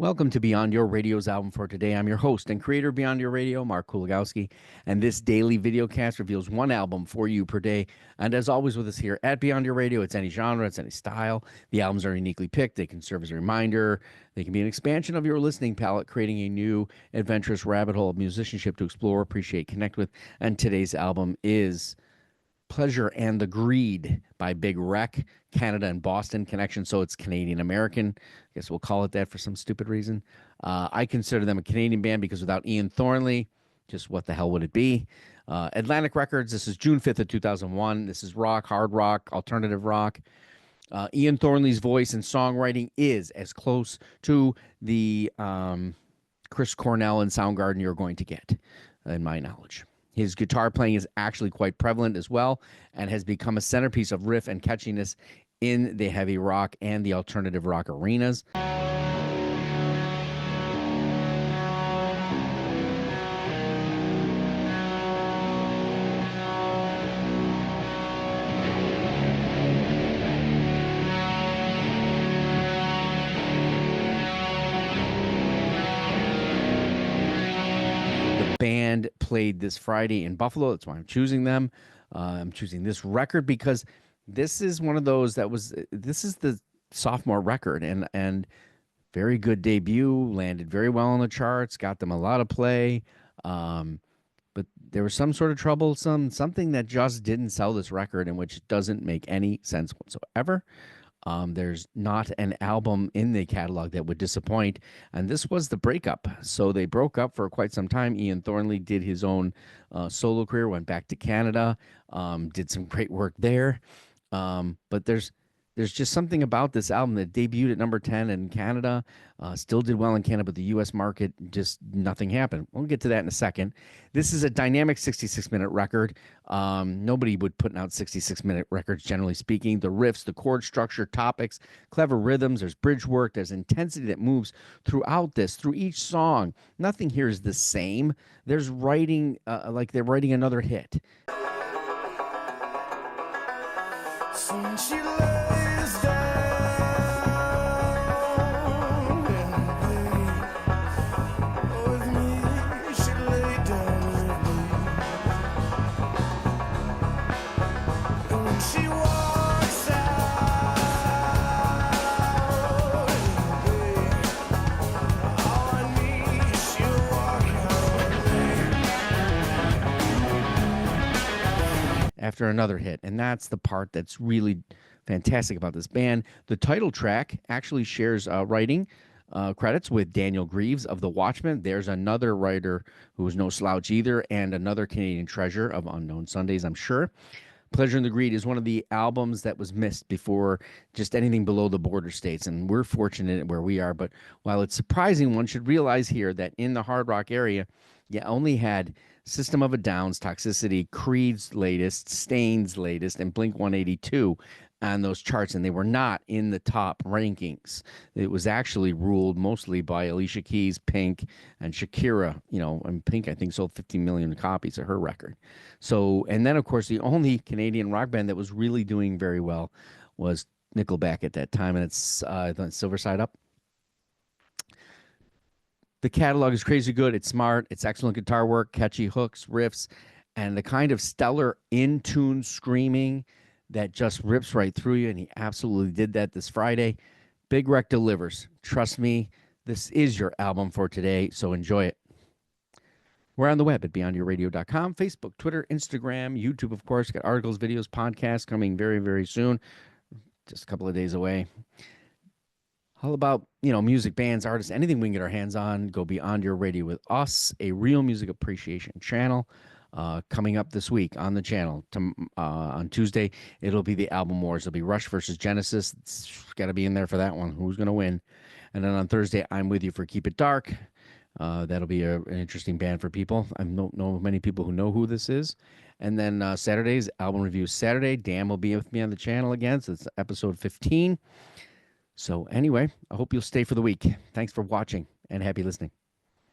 Welcome to Beyond Your Radio's album for today. I'm your host and creator of Beyond Your Radio, Mark Kulagowski, and this daily video cast reveals one album for you per day. And as always with us here at Beyond Your Radio, it's any genre, it's any style. The albums are uniquely picked. They can serve as a reminder. They can be an expansion of your listening palette, creating a new adventurous rabbit hole of musicianship to explore, appreciate, connect with. And today's album is Pleasure and the Greed by Big Wreck, Canada and Boston connection, so it's Canadian-American. I guess we'll call it that for some stupid reason. I consider them a Canadian band because without Ian Thornley, just what the hell would it be? Atlantic Records, this is June 5th of 2001. This is rock, hard rock, alternative rock. Ian Thornley's voice and songwriting is as close to the Chris Cornell and Soundgarden you're going to get, in my knowledge. His guitar playing is actually quite prevalent as well and has become a centerpiece of riff and catchiness in the heavy rock and the alternative rock arenas. Band played this Friday in Buffalo. That's why I'm choosing them. I'm choosing this record because this is one of those this is the sophomore record and very good debut, landed very well on the charts, got them a lot of play. But there was some sort of trouble, something that just didn't sell this record, and which doesn't make any sense whatsoever. There's not an album in the catalog that would disappoint, and this was the breakup. So they broke up for quite some time. Ian Thornley did his own solo career, went back to Canada, did some great work there. But there's just something about this album that debuted at number 10 in Canada, still did well in Canada, but the U.S. market, just nothing happened. We'll get to that in a second. This is a dynamic 66-minute record. Nobody would put out 66-minute records, generally speaking. The riffs, the chord structure, topics, clever rhythms, there's bridge work, there's intensity that moves throughout this, through each song. Nothing here is the same. There's writing, like they're writing another hit. Soon she lays down with me, she lay down with me, and when she walks out, on me, she'll walk out with me. After another hit, and that's the part that's really fantastic about this band. The title track actually shares writing credits with Daniel Greaves of The Watchmen. There's another writer who is no slouch either, and another Canadian treasure of Unknown Sundays, I'm sure. Pleasure and the Greed is one of the albums that was missed before just anything below the border states, and we're fortunate where we are. But while it's surprising, one should realize here that in the hard rock area, you only had System of a Down's Toxicity, Creed's latest, Stain's latest, and Blink-182 on those charts, and they were not in the top rankings. It was actually ruled mostly by Alicia Keys, Pink, and Shakira. And Pink, I think, sold 50 million copies of her record. So, and then, of course, the only Canadian rock band that was really doing very well was Nickelback at that time, and it's Silver Side Up. The catalog is crazy good. It's smart. It's excellent guitar work, catchy hooks, riffs, and the kind of stellar in-tune screaming that just rips right through you, and he absolutely did that this Friday. Big Wreck delivers. Trust me, this is your album for today, so enjoy it. We're on the web at beyondyourradio.com, Facebook, Twitter, Instagram, YouTube, of course. Got articles, videos, podcasts coming very, very soon. Just a couple of days away. All about, music, bands, artists, anything we can get our hands on. Go Beyond Your Radio with us, a real music appreciation channel. Coming up this week on the channel. On Tuesday, it'll be the Album Wars. It'll be Rush versus Genesis. It's got to be in there for that one. Who's going to win? And then on Thursday, I'm with you for Keep It Dark. That'll be an interesting band for people. I don't know many people who know who this is. And then Saturday's Album Review Saturday. Dan will be with me on the channel again. So it's episode 15. So anyway, I hope you'll stay for the week. Thanks for watching and happy listening.